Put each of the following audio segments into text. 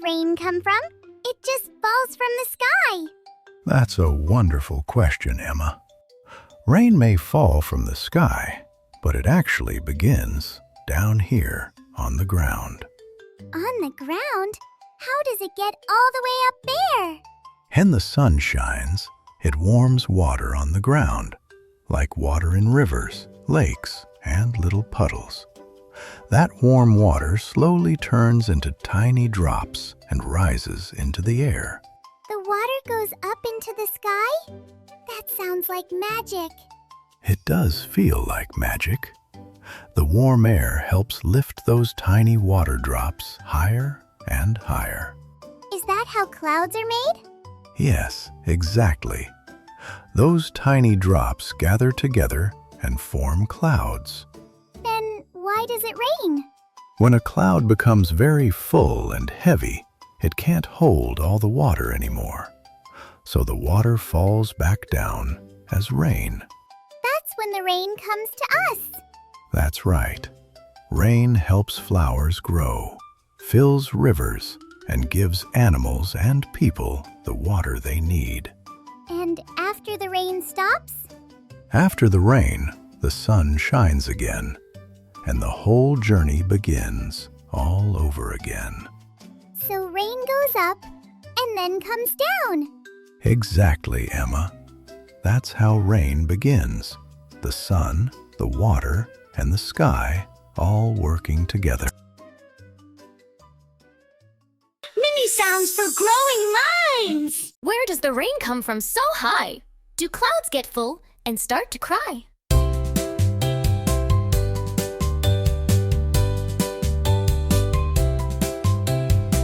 rain come from? It just falls from the sky. That's a wonderful question, Emma. Rain may fall from the sky, but it actually begins down here on the ground. On the ground? How does it get all the way up there? When the sun shines, it warms water on the ground, like water in rivers, lakes, and little puddles. That warm water slowly turns into tiny drops and rises into the air. The water goes up into the sky? That sounds like magic. It does feel like magic. The warm air helps lift those tiny water drops higher and higher. Is that how clouds are made? Yes, exactly. Those tiny drops gather together and form clouds. Then why does it rain? When a cloud becomes very full and heavy, it can't hold all the water anymore. So the water falls back down as rain. That's when the rain comes to us. That's right. Rain helps flowers grow, fills rivers, and gives animals and people the water they need. And after the rain stops? After the rain, the sun shines again, and the whole journey begins all over again. So rain goes up and then comes down. Exactly, Emma. That's how rain begins. The sun, the water, and the sky all working together. Mini sounds for growing minds! Where does the rain come from so high? Do clouds get full and start to cry?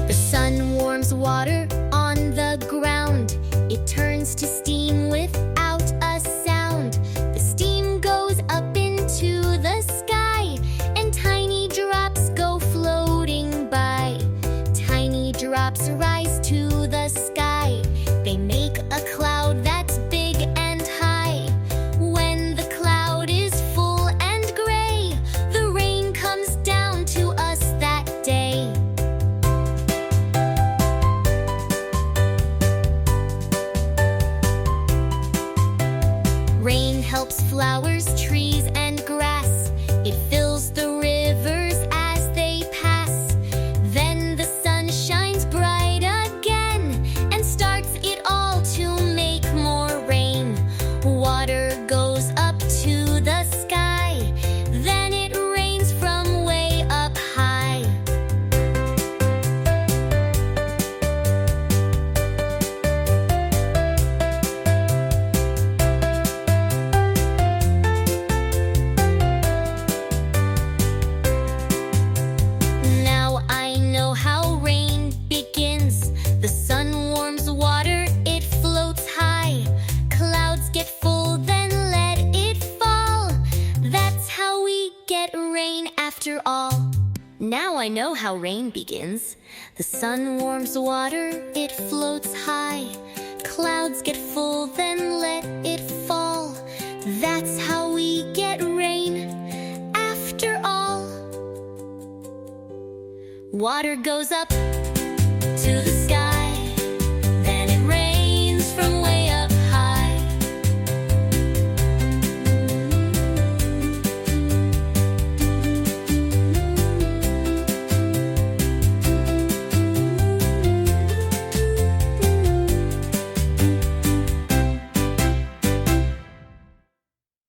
The sun warms water on the ground. It turns to steam without a sound. The steam goes up into the sky, and tiny drops go floating by. Tiny drops rise to the sky. They make a cloud that's big and high. When the cloud is full and gray, the rain comes down to us that day. Rain helps flowers, trees, and grass. It fills the rivers as they pass. Then the sun shines bright again and starts it all to make more rain. Water goes up to the sky. Then it rains from way up high. Now I know how rain begins. The sun warms water, it floats high. Clouds get full, then let it fall. That's how we get rain after all. Now I know how rain begins. The sun warms water, it floats high. Clouds get full, then let it fall. That's how we get rain after all. Water goes up to the